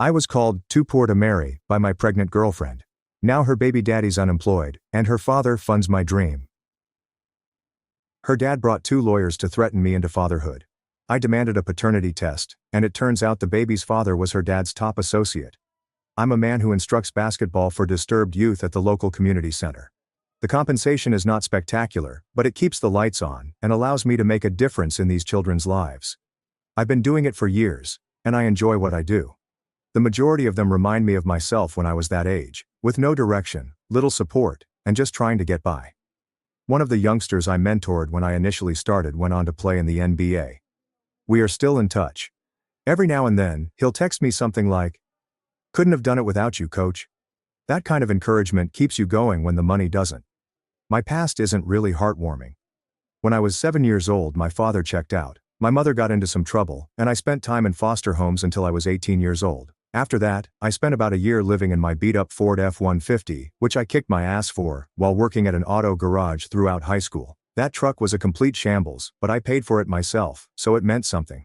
I was called too poor to marry by my pregnant girlfriend. Now her baby daddy's unemployed, and her father funds my dream. Her dad brought two lawyers to threaten me into fatherhood. I demanded a paternity test, and it turns out the baby's father was her dad's top associate. I'm a man who instructs basketball for disturbed youth at the local community center. The compensation is not spectacular, but it keeps the lights on and allows me to make a difference in these children's lives. I've been doing it for years, and I enjoy what I do. The majority of them remind me of myself when I was that age, with no direction, little support, and just trying to get by. One of the youngsters I mentored when I initially started went on to play in the NBA. We are still in touch. Every now and then, he'll text me something like, "Couldn't have done it without you, coach." That kind of encouragement keeps you going when the money doesn't. My past isn't really heartwarming. When I was 7 years old, my father checked out, my mother got into some trouble, and I spent time in foster homes until I was 18 years old. After that, I spent about a year living in my beat-up Ford F-150, which I kicked my ass for, while working at an auto garage throughout high school. That truck was a complete shambles, but I paid for it myself, so it meant something.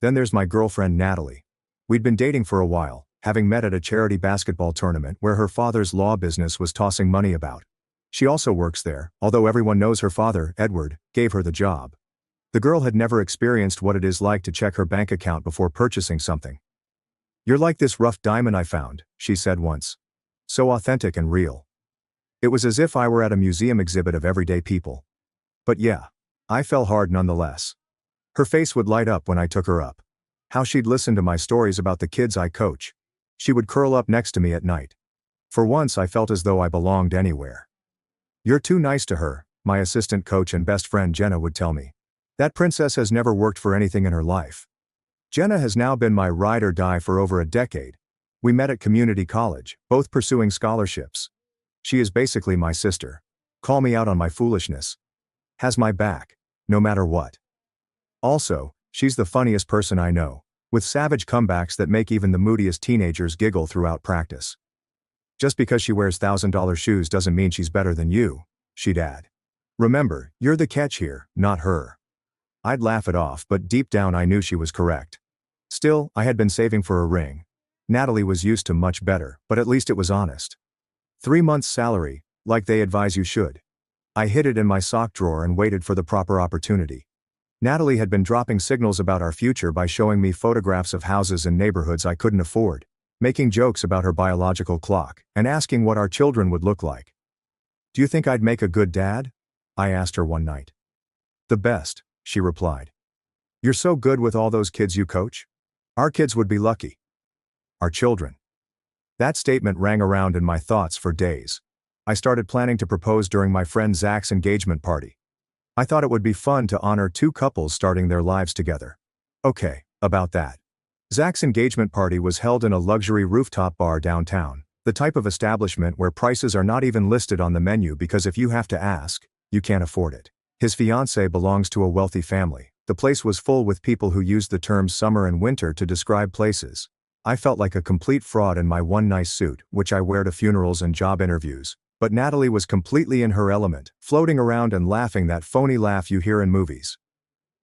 Then there's my girlfriend Natalie. We'd been dating for a while, having met at a charity basketball tournament where her father's law business was tossing money about. She also works there, although everyone knows her father, Edward, gave her the job. The girl had never experienced what it is like to check her bank account before purchasing something. "You're like this rough diamond I found," she said once. So authentic and real. It was as if I were at a museum exhibit of everyday people. But yeah, I fell hard nonetheless. Her face would light up when I took her up. How she'd listen to my stories about the kids I coach. She would curl up next to me at night. For once I felt as though I belonged anywhere. "You're too nice to her," my assistant coach and best friend Jenna would tell me. "That princess has never worked for anything in her life." Jenna has now been my ride or die for over a decade. We met at community college, both pursuing scholarships. She is basically my sister. Call me out on my foolishness. Has my back, no matter what. Also, she's the funniest person I know, with savage comebacks that make even the moodiest teenagers giggle throughout practice. "Just because she wears $1,000 shoes doesn't mean she's better than you," she'd add. "Remember, you're the catch here, not her." I'd laugh it off, but deep down I knew she was correct. Still, I had been saving for a ring. Natalie was used to much better, but at least it was honest. 3 months' salary, like they advise you should. I hid it in my sock drawer and waited for the proper opportunity. Natalie had been dropping signals about our future by showing me photographs of houses in neighborhoods I couldn't afford, making jokes about her biological clock, and asking what our children would look like. "Do you think I'd make a good dad?" I asked her one night. "The best," she replied. "You're so good with all those kids you coach. Our kids would be lucky." Our children. That statement rang around in my thoughts for days. I started planning to propose during my friend Zach's engagement party. I thought it would be fun to honor two couples starting their lives together. Okay, about that. Zach's engagement party was held in a luxury rooftop bar downtown, the type of establishment where prices are not even listed on the menu because if you have to ask, you can't afford it. His fiancée belongs to a wealthy family. The place was full with people who used the terms summer and winter to describe places. I felt like a complete fraud in my one nice suit, which I wear to funerals and job interviews, but Natalie was completely in her element, floating around and laughing that phony laugh you hear in movies.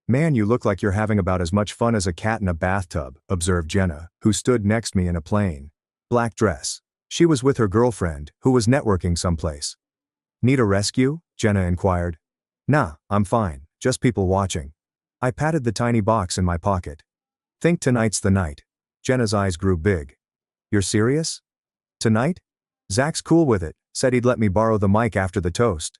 "Man, you look like you're having about as much fun as a cat in a bathtub," observed Jenna, who stood next me in a plain black dress. She was with her girlfriend, who was networking someplace. "Need a rescue?" Jenna inquired. "Nah, I'm fine, just people watching." I patted the tiny box in my pocket. "Think tonight's the night." Jenna's eyes grew big. "You're serious? Tonight?" "Zach's cool with it, said he'd let me borrow the mic after the toast."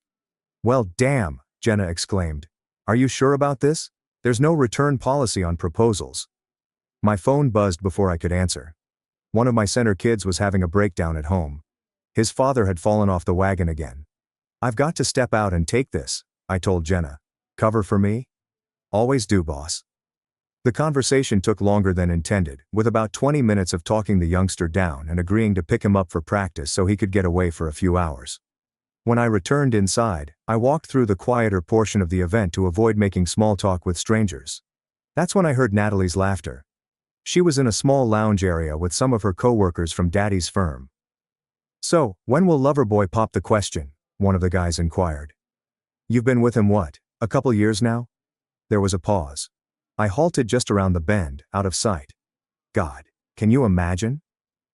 "Well, damn," Jenna exclaimed. "Are you sure about this? There's no return policy on proposals." My phone buzzed before I could answer. One of my center kids was having a breakdown at home. His father had fallen off the wagon again. "I've got to step out and take this," I told Jenna. "Cover for me?" "Always do, boss." The conversation took longer than intended, with about 20 minutes of talking the youngster down and agreeing to pick him up for practice so he could get away for a few hours. When I returned inside, I walked through the quieter portion of the event to avoid making small talk with strangers. That's when I heard Natalie's laughter. She was in a small lounge area with some of her coworkers from Daddy's firm. "So, when will Loverboy pop the question?" one of the guys inquired. "You've been with him what, a couple years now?" There was a pause. I halted just around the bend, out of sight. God, Can you imagine?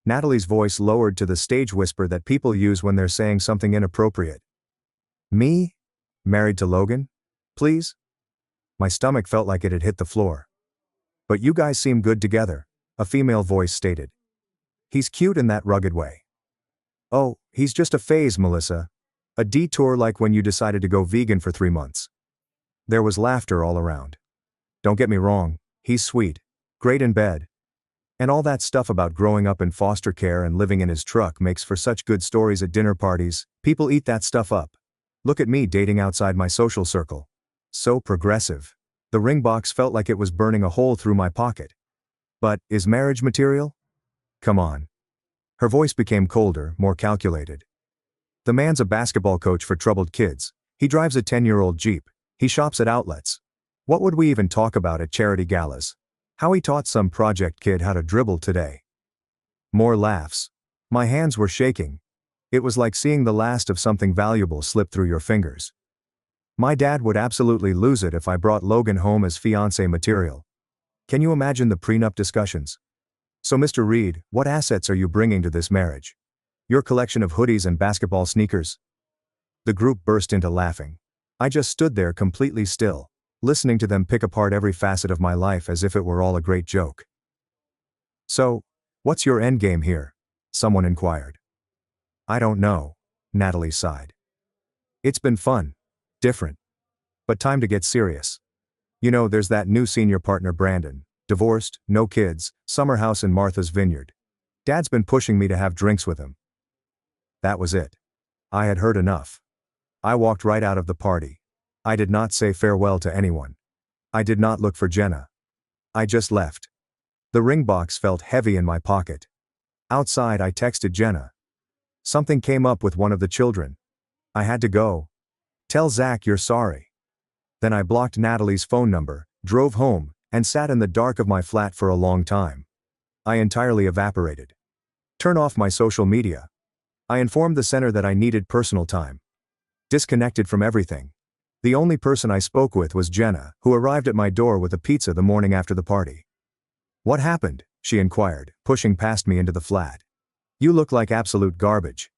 Natalie's voice lowered to the stage whisper that people use when they're saying something inappropriate. Me? Married to Logan? Please? My stomach felt like it had hit the floor. But you guys seem good together, a female voice stated. He's cute in that rugged way. Oh, he's just a phase, Melissa. A detour like when you decided to go vegan for 3 months. There was laughter all around. Don't get me wrong, he's sweet, great in bed. And all that stuff about growing up in foster care and living in his truck makes for such good stories at dinner parties. People eat that stuff up. Look at me dating outside my social circle. So progressive. The ring box felt like it was burning a hole through my pocket. But, is marriage material? Come on. Her voice became colder, more calculated. The man's a basketball coach for troubled kids. He drives a 10-year-old Jeep. He shops at outlets. What would we even talk about at charity galas? How he taught some project kid how to dribble today. More laughs. My hands were shaking. It was like seeing the last of something valuable slip through your fingers. My dad would absolutely lose it if I brought Logan home as fiancé material. Can you imagine the prenup discussions? So Mr. Reed, what assets are you bringing to this marriage? Your collection of hoodies and basketball sneakers? The group burst into laughing. I just stood there completely still, listening to them pick apart every facet of my life as if it were all a great joke. So, what's your endgame here? Someone inquired. I don't know, Natalie sighed. It's been fun. Different. But time to get serious. You know, there's that new senior partner Brandon, divorced, no kids, summer house in Martha's Vineyard. Dad's been pushing me to have drinks with him. That was it. I had heard enough. I walked right out of the party. I did not say farewell to anyone. I did not look for Jenna. I just left. The ring box felt heavy in my pocket. Outside I texted Jenna. Something came up with one of the children. I had to go. Tell Zach you're sorry. Then I blocked Natalie's phone number, drove home, and sat in the dark of my flat for a long time. I entirely evaporated. Turn off my social media. I informed the center that I needed personal time. Disconnected from everything. The only person I spoke with was Jenna, who arrived at my door with a pizza the morning after the party. What happened? She inquired, pushing past me into the flat. You look like absolute garbage.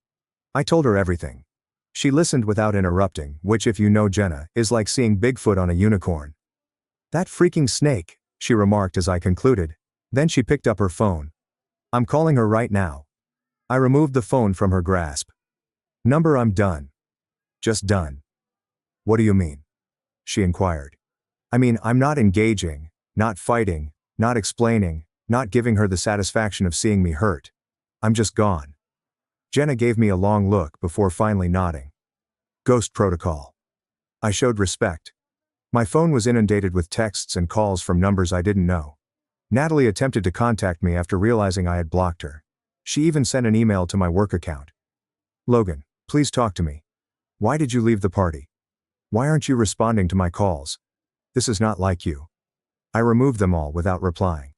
I told her everything. She listened without interrupting, which, if you know Jenna, is like seeing Bigfoot on a unicorn. That freaking snake, she remarked as I concluded. Then she picked up her phone. I'm calling her right now. I removed the phone from her grasp. Number, I'm done. Just done. What do you mean? She inquired. I mean, I'm not engaging, not fighting, not explaining, not giving her the satisfaction of seeing me hurt. I'm just gone. Jenna gave me a long look before finally nodding. Ghost protocol. I showed respect. My phone was inundated with texts and calls from numbers I didn't know. Natalie attempted to contact me after realizing I had blocked her. She even sent an email to my work account. Logan, please talk to me. Why did you leave the party? Why aren't you responding to my calls? This is not like you. I removed them all without replying.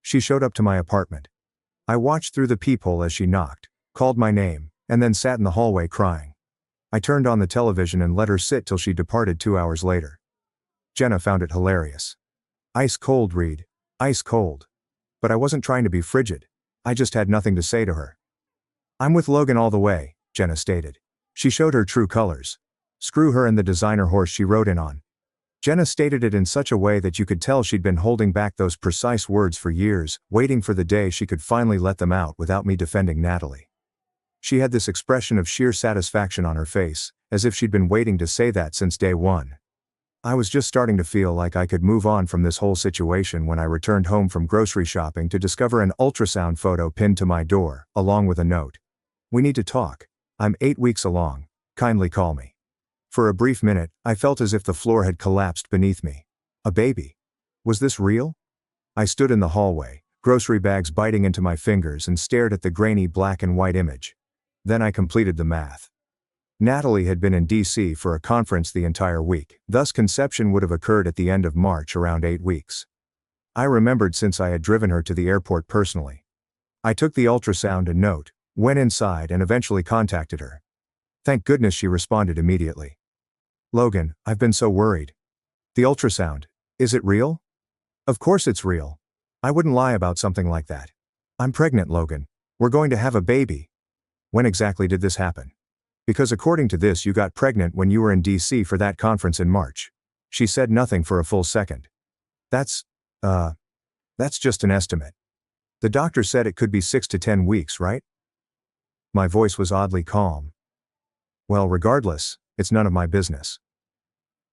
She showed up to my apartment. I watched through the peephole as she knocked, called my name, and then sat in the hallway crying. I turned on the television and let her sit till she departed 2 hours later. Jenna found it hilarious. Ice cold, Reed. Ice cold. But I wasn't trying to be frigid. I just had nothing to say to her. I'm with Logan all the way, Jenna stated. She showed her true colors. Screw her and the designer horse she rode in on. Jenna stated it in such a way that you could tell she'd been holding back those precise words for years, waiting for the day she could finally let them out without me defending Natalie. She had this expression of sheer satisfaction on her face, as if she'd been waiting to say that since day one. I was just starting to feel like I could move on from this whole situation when I returned home from grocery shopping to discover an ultrasound photo pinned to my door, along with a note. We need to talk. I'm 8 weeks along. Kindly call me. For a brief minute, I felt as if the floor had collapsed beneath me. A baby. Was this real? I stood in the hallway, grocery bags biting into my fingers, and stared at the grainy black and white image. Then I completed the math. Natalie had been in D.C. for a conference the entire week, thus conception would have occurred at the end of March, around 8 weeks. I remembered since I had driven her to the airport personally. I took the ultrasound and note, went inside, and eventually contacted her. Thank goodness she responded immediately. Logan, I've been so worried. The ultrasound, is it real? Of course it's real. I wouldn't lie about something like that. I'm pregnant, Logan. We're going to have a baby. When exactly did this happen? Because according to this, you got pregnant when you were in DC for that conference in March. She said nothing for a full second. That's, that's just an estimate. The doctor said it could be 6 to 10 weeks, right? My voice was oddly calm. Well, regardless, it's none of my business.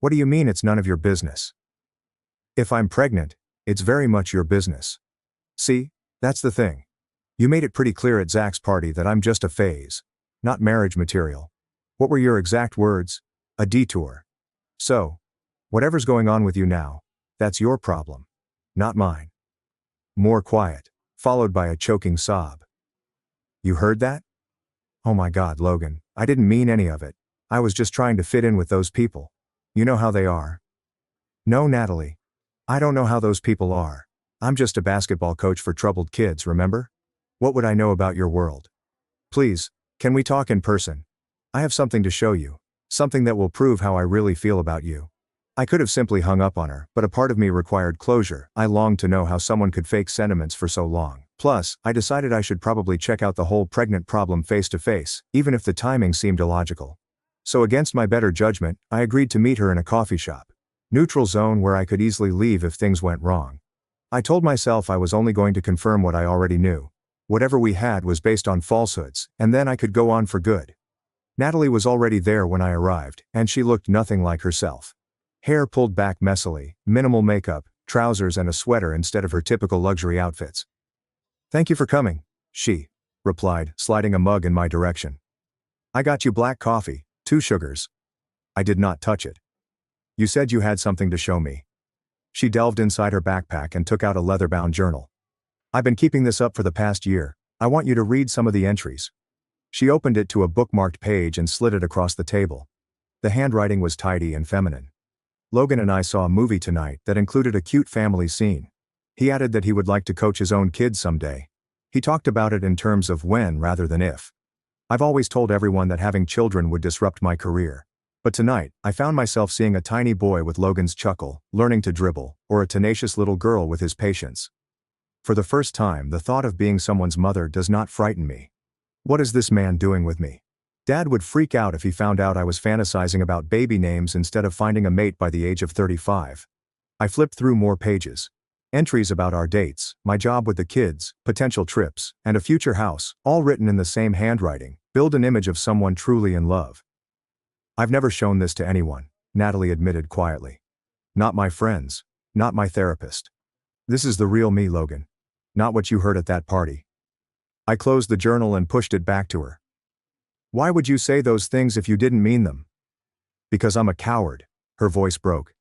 What do you mean it's none of your business? If I'm pregnant, it's very much your business. See, that's the thing. You made it pretty clear at Zach's party that I'm just a phase, not marriage material. What were your exact words? A detour. So, whatever's going on with you now, that's your problem, not mine. More quiet, followed by a choking sob. You heard that? Oh my God, Logan, I didn't mean any of it. I was just trying to fit in with those people. You know how they are. No, Natalie. I don't know how those people are. I'm just a basketball coach for troubled kids, remember? What would I know about your world? Please, can we talk in person? I have something to show you. Something that will prove how I really feel about you. I could have simply hung up on her, but a part of me required closure. I longed to know how someone could fake sentiments for so long. Plus, I decided I should probably check out the whole pregnant problem face to face, even if the timing seemed illogical. So against my better judgment, I agreed to meet her in a coffee shop. Neutral zone where I could easily leave if things went wrong. I told myself I was only going to confirm what I already knew. Whatever we had was based on falsehoods, and then I could go on for good. Natalie was already there when I arrived, and she looked nothing like herself. Hair pulled back messily, minimal makeup, trousers and a sweater instead of her typical luxury outfits. Thank you for coming, she replied, sliding a mug in my direction. I got you black coffee, 2 sugars. I did not touch it. You said you had something to show me. She delved inside her backpack and took out a leather-bound journal. I've been keeping this up for the past year. I want you to read some of the entries. She opened it to a bookmarked page and slid it across the table. The handwriting was tidy and feminine. Logan and I saw a movie tonight that included a cute family scene. He added that he would like to coach his own kids someday. He talked about it in terms of when rather than if. I've always told everyone that having children would disrupt my career. But tonight, I found myself seeing a tiny boy with Logan's chuckle, learning to dribble, or a tenacious little girl with his patience. For the first time, the thought of being someone's mother does not frighten me. What is this man doing with me? Dad would freak out if he found out I was fantasizing about baby names instead of finding a mate by the age of 35. I flipped through more pages. Entries about our dates, my job with the kids, potential trips, and a future house, all written in the same handwriting. Build an image of someone truly in love. I've never shown this to anyone, Natalie admitted quietly. Not my friends, not my therapist. This is the real me, Logan. Not what you heard at that party. I closed the journal and pushed it back to her. Why would you say those things if you didn't mean them? Because I'm a coward, her voice broke.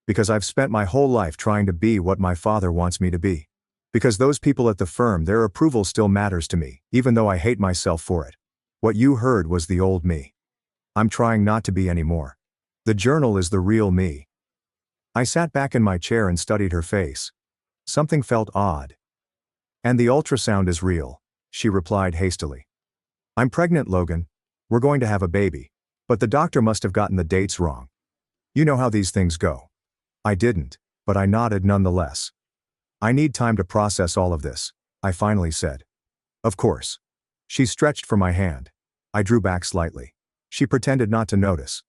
Because I've spent my whole life trying to be what my father wants me to be. Because those people at the firm, their approval still matters to me, even though I hate myself for it. What you heard was the old me. I'm trying not to be anymore. The journal is the real me. I sat back in my chair and studied her face. Something felt odd. And the ultrasound is real, she replied hastily. I'm pregnant, Logan. We're going to have a baby. But the doctor must have gotten the dates wrong. You know how these things go. I didn't, but I nodded nonetheless. I need time to process all of this, I finally said. Of course. She stretched for my hand. I drew back slightly. She pretended not to notice.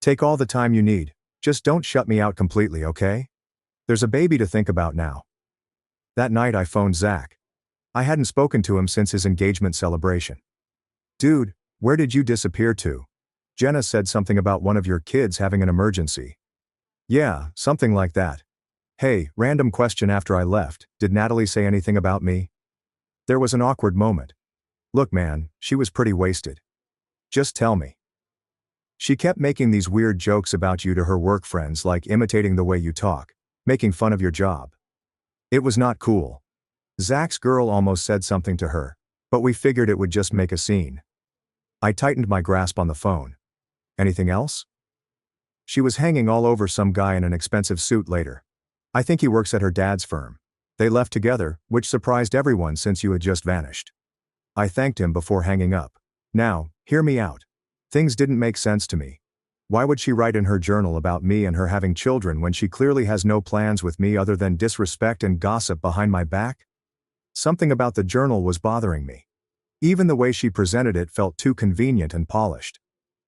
Take all the time you need, just don't shut me out completely, okay? There's a baby to think about now. That night I phoned Zach. I hadn't spoken to him since his engagement celebration. Dude, where did you disappear to? Jenna said something about one of your kids having an emergency. Yeah, something like that. Hey, random question after I left, did Natalie say anything about me? There was an awkward moment. Look man, she was pretty wasted. Just tell me. She kept making these weird jokes about you to her work friends, like imitating the way you talk, making fun of your job. It was not cool. Zach's girl almost said something to her, but we figured it would just make a scene. I tightened my grasp on the phone. Anything else? She was hanging all over some guy in an expensive suit later. I think he works at her dad's firm. They left together, which surprised everyone since you had just vanished. I thanked him before hanging up. Now, hear me out. Things didn't make sense to me. Why would she write in her journal about me and her having children when she clearly has no plans with me other than disrespect and gossip behind my back? Something about the journal was bothering me. Even the way she presented it felt too convenient and polished.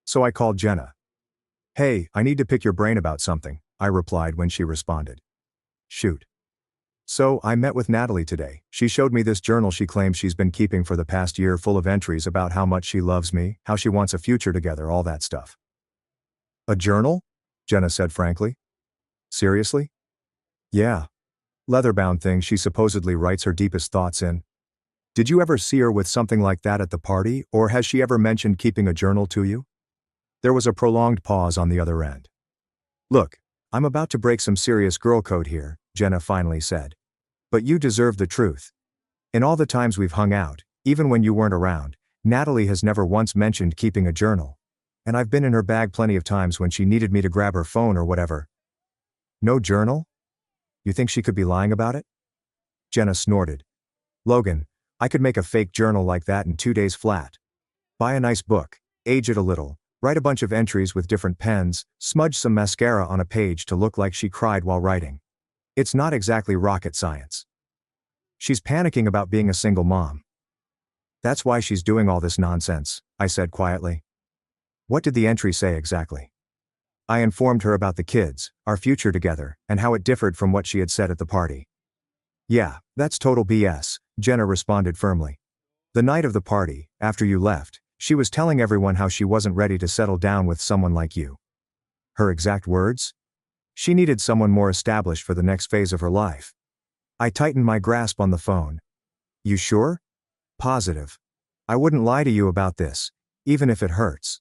So I called Jenna. "Hey, I need to pick your brain about something," I replied when she responded. "Shoot." "So, I met with Natalie today. She showed me this journal she claims she's been keeping for the past year, full of entries about how much she loves me, how she wants a future together, all that stuff." "A journal?" Jenna said frankly. "Seriously?" "Yeah. Leather-bound thing she supposedly writes her deepest thoughts in. Did you ever see her with something like that at the party, or has she ever mentioned keeping a journal to you?" There was a prolonged pause on the other end. "Look, I'm about to break some serious girl code here," Jenna finally said. "But you deserve the truth. In all the times we've hung out, even when you weren't around, Natalie has never once mentioned keeping a journal. And I've been in her bag plenty of times when she needed me to grab her phone or whatever." "No journal? You think she could be lying about it?" Jenna snorted. "Logan, I could make a fake journal like that in 2 days flat. Buy a nice book, age it a little, write a bunch of entries with different pens, smudge some mascara on a page to look like she cried while writing. It's not exactly rocket science. She's panicking about being a single mom. That's why she's doing all this nonsense," I said quietly. "What did the entry say exactly?" I informed her about the kids, our future together, and how it differed from what she had said at the party. "Yeah, that's total BS," Jenna responded firmly. "The night of the party, after you left, she was telling everyone how she wasn't ready to settle down with someone like you. Her exact words? She needed someone more established for the next phase of her life." I tightened my grasp on the phone. "You sure?" "Positive. I wouldn't lie to you about this, even if it hurts."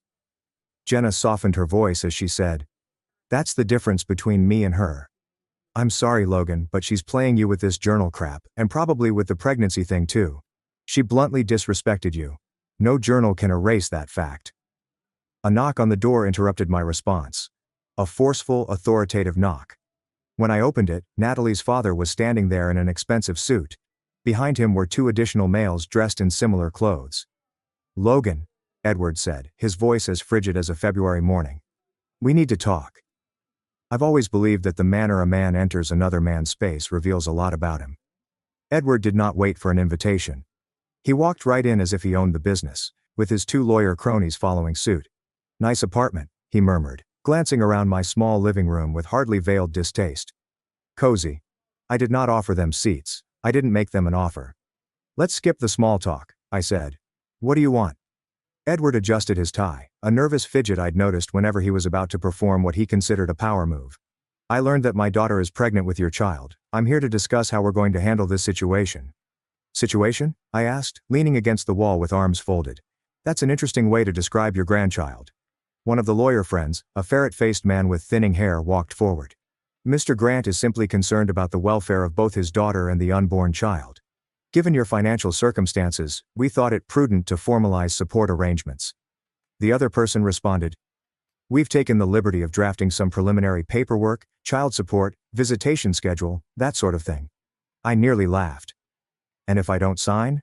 Jenna softened her voice as she said, "That's the difference between me and her. I'm sorry, Logan, but she's playing you with this journal crap, and probably with the pregnancy thing too. She bluntly disrespected you. No journal can erase that fact." A knock on the door interrupted my response. A forceful, authoritative knock. When I opened it, Natalie's father was standing there in an expensive suit. Behind him were 2 additional males dressed in similar clothes. "Logan," Edward said, his voice as frigid as a February morning. "We need to talk." I've always believed that the manner a man enters another man's space reveals a lot about him. Edward did not wait for an invitation. He walked right in as if he owned the business, with his 2 lawyer cronies following suit. "Nice apartment," he murmured, glancing around my small living room with hardly veiled distaste. "Cozy." I did not offer them seats. I didn't make them an offer. "Let's skip the small talk," I said. "What do you want?" Edward adjusted his tie, a nervous fidget I'd noticed whenever he was about to perform what he considered a power move. "I learned that my daughter is pregnant with your child. I'm here to discuss how we're going to handle this situation." "Situation?" I asked, leaning against the wall with arms folded. "That's an interesting way to describe your grandchild." One of the lawyer friends, a ferret-faced man with thinning hair, walked forward. "Mr. Grant is simply concerned about the welfare of both his daughter and the unborn child. Given your financial circumstances, we thought it prudent to formalize support arrangements." The other person responded, "We've taken the liberty of drafting some preliminary paperwork, child support, visitation schedule, that sort of thing." I nearly laughed. "And if I don't sign?"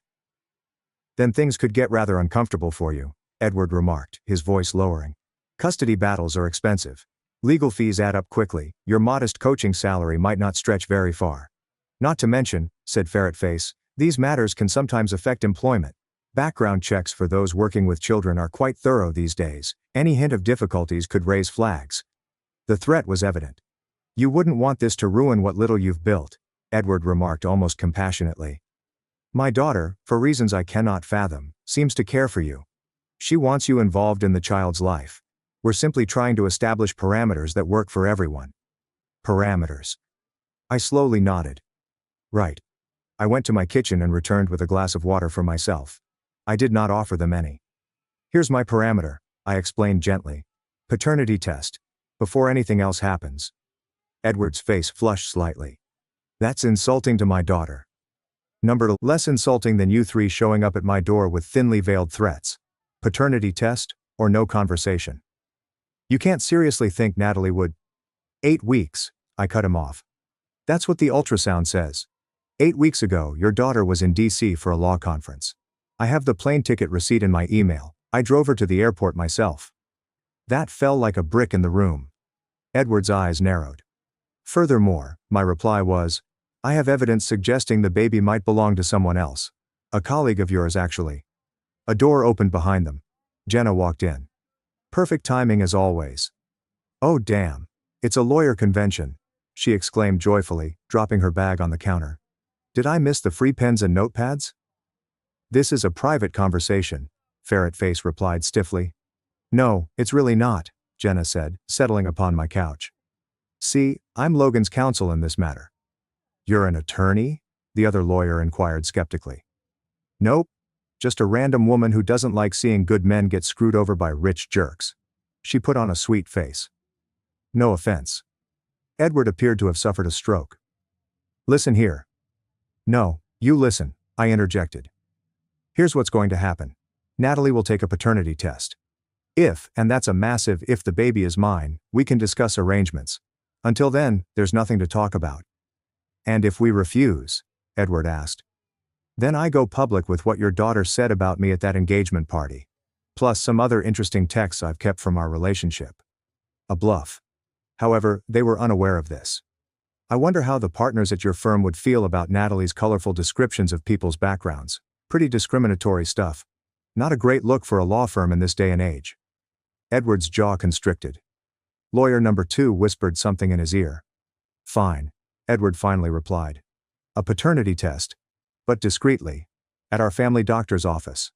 "Then things could get rather uncomfortable for you," Edward remarked, his voice lowering. "Custody battles are expensive. Legal fees add up quickly. Your modest coaching salary might not stretch very far. Not to mention," said Ferretface, "these matters can sometimes affect employment. Background checks for those working with children are quite thorough these days. Any hint of difficulties could raise flags." The threat was evident. "You wouldn't want this to ruin what little you've built," Edward remarked almost compassionately. "My daughter, for reasons I cannot fathom, seems to care for you. She wants you involved in the child's life. We're simply trying to establish parameters that work for everyone." Parameters. I slowly nodded. "Right." I went to my kitchen and returned with a glass of water for myself. I did not offer them any. "Here's my parameter," I explained gently. "Paternity test. Before anything else happens." Edward's face flushed slightly. "That's insulting to my daughter." Number 2, less insulting than you 3 showing up at my door with thinly veiled threats. Paternity test, or no conversation. You can't seriously think Natalie would. 8 weeks, I cut him off. That's what the ultrasound says. 8 weeks ago, your daughter was in DC for a law conference. I have the plane ticket receipt in my email. I drove her to the airport myself. That fell like a brick in the room. Edward's eyes narrowed. Furthermore, my reply was, I have evidence suggesting the baby might belong to someone else. A colleague of yours, actually. A door opened behind them. Jenna walked in. Perfect timing as always. Oh damn. It's a lawyer convention, she exclaimed joyfully, dropping her bag on the counter. Did I miss the free pens and notepads? This is a private conversation, Ferret Face replied stiffly. No, it's really not, Jenna said, settling upon my couch. See, I'm Logan's counsel in this matter. You're an attorney? The other lawyer inquired skeptically. Nope. Just a random woman who doesn't like seeing good men get screwed over by rich jerks. She put on a sweet face. No offense. Edward appeared to have suffered a stroke. Listen here. No, you listen, I interjected. Here's what's going to happen. Natalie will take a paternity test. If, and that's a massive if, the baby is mine, we can discuss arrangements. Until then, there's nothing to talk about. And if we refuse? Edward asked. Then I go public with what your daughter said about me at that engagement party. Plus some other interesting texts I've kept from our relationship. A bluff. However, they were unaware of this. I wonder how the partners at your firm would feel about Natalie's colorful descriptions of people's backgrounds. Pretty discriminatory stuff. Not a great look for a law firm in this day and age. Edward's jaw constricted. Lawyer number 2 whispered something in his ear. Fine, Edward finally replied. A paternity test. But discreetly. At our family doctor's office.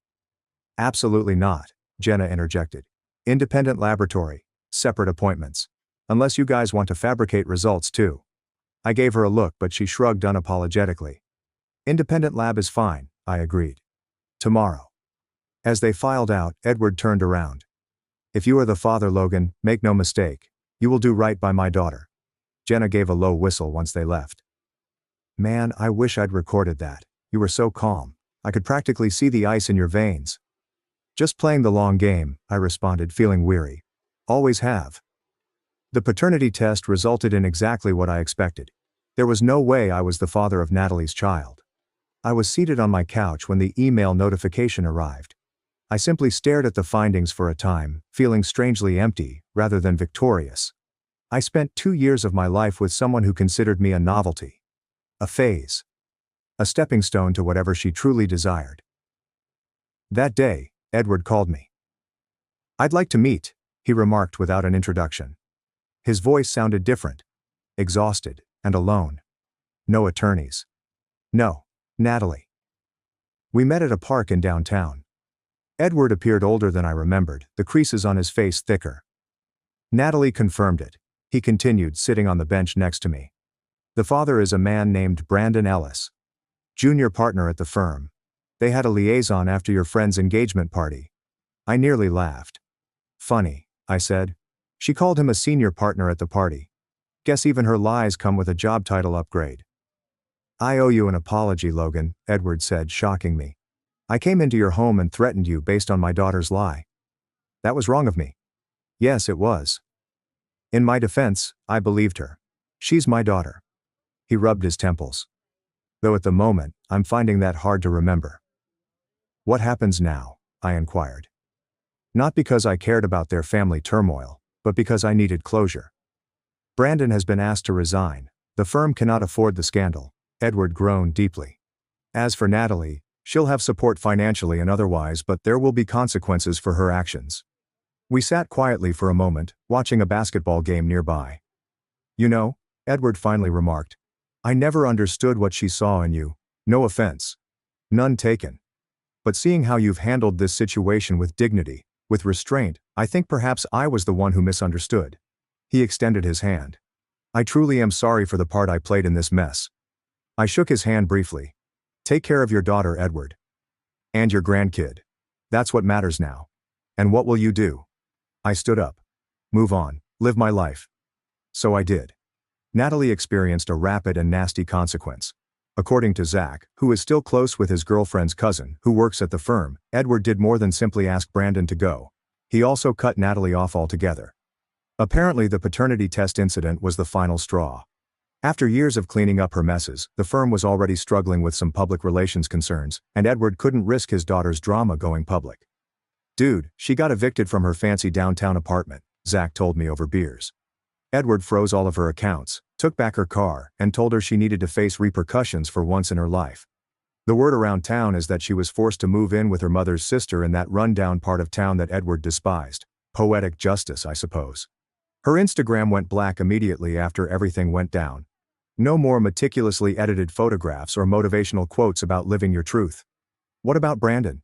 Absolutely not, Jenna interjected. Independent laboratory. Separate appointments. Unless you guys want to fabricate results too. I gave her a look, but she shrugged unapologetically. Independent lab is fine, I agreed. Tomorrow. As they filed out, Edward turned around. If you are the father, Logan, make no mistake. You will do right by my daughter. Jenna gave a low whistle once they left. Man, I wish I'd recorded that. You were so calm. I could practically see the ice in your veins. Just playing the long game, I responded, feeling weary. Always have. The paternity test resulted in exactly what I expected. There was no way I was the father of Natalie's child. I was seated on my couch when the email notification arrived. I simply stared at the findings for a time, feeling strangely empty, rather than victorious. I spent 2 years of my life with someone who considered me a novelty. A phase. A stepping stone to whatever she truly desired. That day, Edward called me. I'd like to meet, he remarked without an introduction. His voice sounded different. Exhausted, and alone. No attorneys. No, Natalie. We met at a park in downtown. Edward appeared older than I remembered, the creases on his face thicker. Natalie confirmed it. He continued, sitting on the bench next to me. The father is a man named Brandon Ellis. Junior partner at the firm. They had a liaison after your friend's engagement party. I nearly laughed. Funny, I said. She called him a senior partner at the party. Guess even her lies come with a job title upgrade. I owe you an apology, Logan, Edward said, shocking me. I came into your home and threatened you based on my daughter's lie. That was wrong of me. Yes, it was. In my defense, I believed her. She's my daughter. He rubbed his temples. Though at the moment, I'm finding that hard to remember. What happens now? I inquired. Not because I cared about their family turmoil, but because I needed closure. Brandon has been asked to resign. The firm cannot afford the scandal. Edward groaned deeply. As for Natalie, she'll have support financially and otherwise, but there will be consequences for her actions. We sat quietly for a moment, watching a basketball game nearby. You know, Edward finally remarked, I never understood what she saw in you. No offense. None taken. But seeing how you've handled this situation with dignity, with restraint, I think perhaps I was the one who misunderstood. He extended his hand. I truly am sorry for the part I played in this mess. I shook his hand briefly. Take care of your daughter, Edward. And your grandkid. That's what matters now. And what will you do? I stood up. Move on, live my life. So I did. Natalie experienced a rapid and nasty consequence. According to Zach, who is still close with his girlfriend's cousin, who works at the firm, Edward did more than simply ask Brandon to go. He also cut Natalie off altogether. Apparently the paternity test incident was the final straw. After years of cleaning up her messes, the firm was already struggling with some public relations concerns, and Edward couldn't risk his daughter's drama going public. Dude, she got evicted from her fancy downtown apartment, Zach told me over beers. Edward froze all of her accounts, took back her car, and told her she needed to face repercussions for once in her life. The word around town is that she was forced to move in with her mother's sister in that run-down part of town that Edward despised. Poetic justice, I suppose. Her Instagram went black immediately after everything went down. No more meticulously edited photographs or motivational quotes about living your truth. What about Brandon?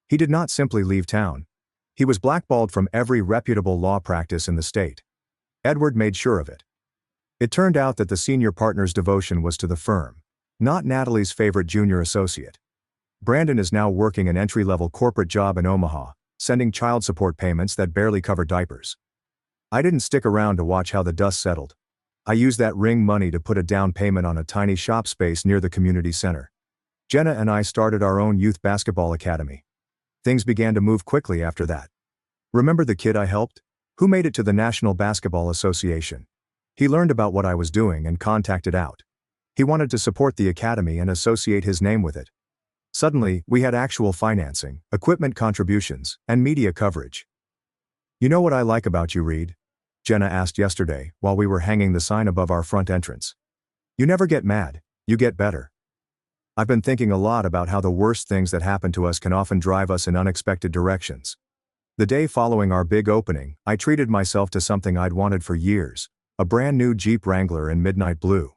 He did not simply leave town. He was blackballed from every reputable law practice in the state. Edward made sure of it. It turned out that the senior partner's devotion was to the firm, not Natalie's favorite junior associate. Brandon is now working an entry-level corporate job in Omaha, sending child support payments that barely cover diapers. I didn't stick around to watch how the dust settled. I used that ring money to put a down payment on a tiny shop space near the community center. Jenna and I started our own youth basketball academy. Things began to move quickly after that. Remember the kid I helped? Who made it to the National Basketball Association? He learned about what I was doing and contacted out. He wanted to support the academy and associate his name with it. Suddenly, we had actual financing, equipment contributions, and media coverage. "You know what I like about you, Reed?" Jenna asked yesterday, while we were hanging the sign above our front entrance. "You never get mad, you get better." I've been thinking a lot about how the worst things that happen to us can often drive us in unexpected directions. The day following our big opening, I treated myself to something I'd wanted for years, a brand new Jeep Wrangler in midnight blue.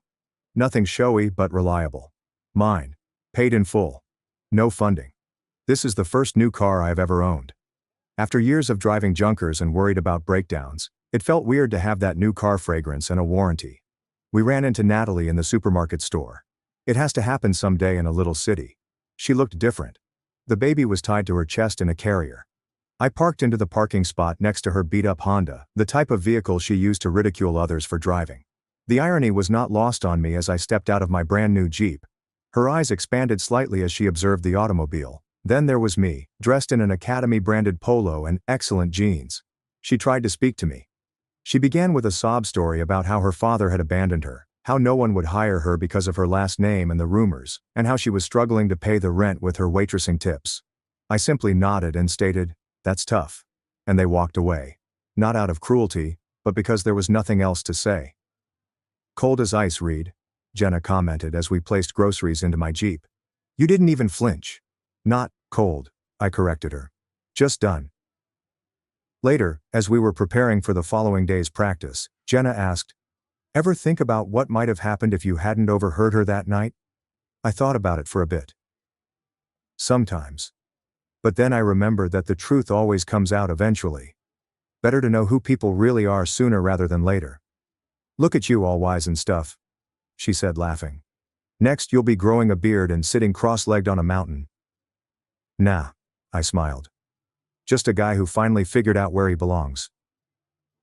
Nothing showy but reliable. Mine. Paid in full. No funding. This is the first new car I've ever owned. After years of driving junkers and worried about breakdowns, it felt weird to have that new car fragrance and a warranty. We ran into Natalie in the supermarket store. It has to happen someday in a little city. She looked different. The baby was tied to her chest in a carrier. I parked into the parking spot next to her beat-up Honda, the type of vehicle she used to ridicule others for driving. The irony was not lost on me as I stepped out of my brand new Jeep. Her eyes expanded slightly as she observed the automobile. Then there was me, dressed in an Academy-branded polo and excellent jeans. She tried to speak to me. She began with a sob story about how her father had abandoned her, how no one would hire her because of her last name and the rumors, and how she was struggling to pay the rent with her waitressing tips. I simply nodded and stated, "That's tough." And they walked away. Not out of cruelty, but because there was nothing else to say. "Cold as ice, Reed," Jenna commented as we placed groceries into my Jeep. "You didn't even flinch." "Not cold," I corrected her. "Just done." Later, as we were preparing for the following day's practice, Jenna asked, "Ever think about what might have happened if you hadn't overheard her that night?" I thought about it for a bit. Sometimes. But then I remembered that the truth always comes out eventually. Better to know who people really are sooner rather than later. "Look at you all wise and stuff," she said laughing. "Next you'll be growing a beard and sitting cross-legged on a mountain." "Nah," I smiled. "Just a guy who finally figured out where he belongs."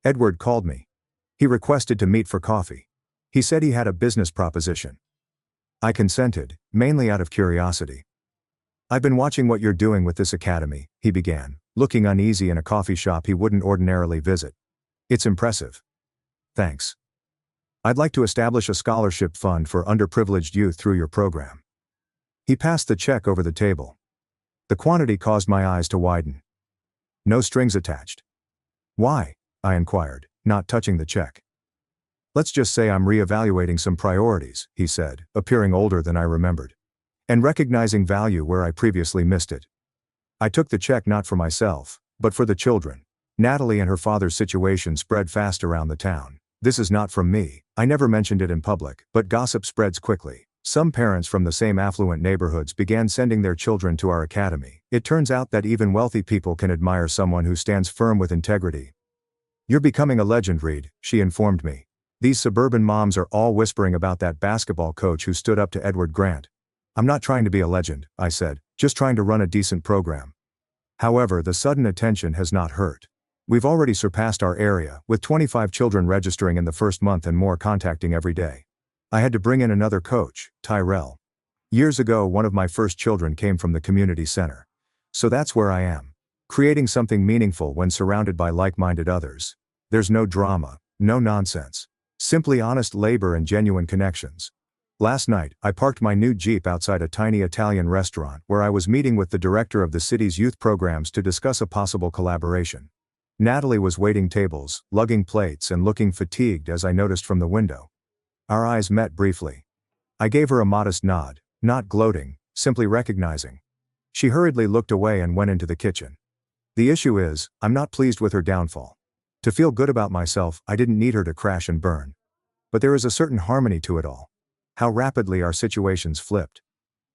Edward called me. He requested to meet for coffee. He said he had a business proposition. I consented, mainly out of curiosity. "I've been watching what you're doing with this academy," he began, looking uneasy in a coffee shop he wouldn't ordinarily visit. "It's impressive." "Thanks. I'd like to establish a scholarship fund for underprivileged youth through your program." He passed the check over the table. The quantity caused my eyes to widen. "No strings attached." "Why?" I inquired, not touching the check. "Let's just say I'm reevaluating some priorities," he said, appearing older than I remembered. "And recognizing value where I previously missed it." I took the check not for myself, but for the children. Natalie and her father's situation spread fast around the town. This is not from me, I never mentioned it in public, but gossip spreads quickly. Some parents from the same affluent neighborhoods began sending their children to our academy. It turns out that even wealthy people can admire someone who stands firm with integrity. "You're becoming a legend, Reed," she informed me. "These suburban moms are all whispering about that basketball coach who stood up to Edward Grant." "I'm not trying to be a legend," I said, "just trying to run a decent program." However, the sudden attention has not hurt. We've already surpassed our area, with 25 children registering in the first month and more contacting every day. I had to bring in another coach, Tyrell. Years ago, one of my first children came from the community center. So that's where I am. Creating something meaningful when surrounded by like-minded others. There's no drama, no nonsense. Simply honest labor and genuine connections. Last night, I parked my new Jeep outside a tiny Italian restaurant where I was meeting with the director of the city's youth programs to discuss a possible collaboration. Natalie was waiting tables, lugging plates and looking fatigued as I noticed from the window. Our eyes met briefly. I gave her a modest nod, not gloating, simply recognizing. She hurriedly looked away and went into the kitchen. The issue is, I'm not pleased with her downfall. To feel good about myself, I didn't need her to crash and burn. But there is a certain harmony to it all. How rapidly our situations flipped.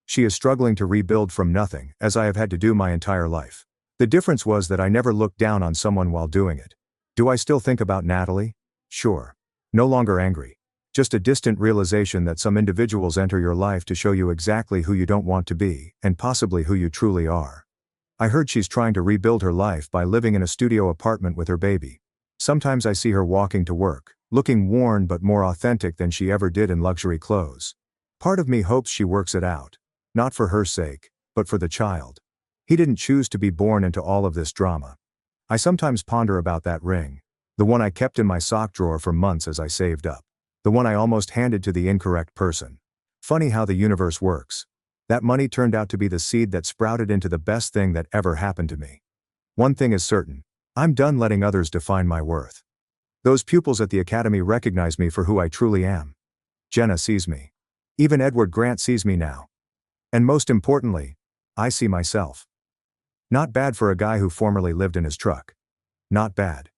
She is struggling to rebuild from nothing, as I have had to do my entire life. The difference was that I never looked down on someone while doing it. Do I still think about Natalie? Sure. No longer angry. Just a distant realization that some individuals enter your life to show you exactly who you don't want to be, and possibly who you truly are. I heard she's trying to rebuild her life by living in a studio apartment with her baby. Sometimes I see her walking to work, looking worn but more authentic than she ever did in luxury clothes. Part of me hopes she works it out. Not for her sake, but for the child. He didn't choose to be born into all of this drama. I sometimes ponder about that ring. The one I kept in my sock drawer for months as I saved up. The one I almost handed to the incorrect person. Funny how the universe works. That money turned out to be the seed that sprouted into the best thing that ever happened to me. One thing is certain. I'm done letting others define my worth. Those pupils at the academy recognize me for who I truly am. Jenna sees me. Even Edward Grant sees me now. And most importantly, I see myself. Not bad for a guy who formerly lived in his truck. Not bad.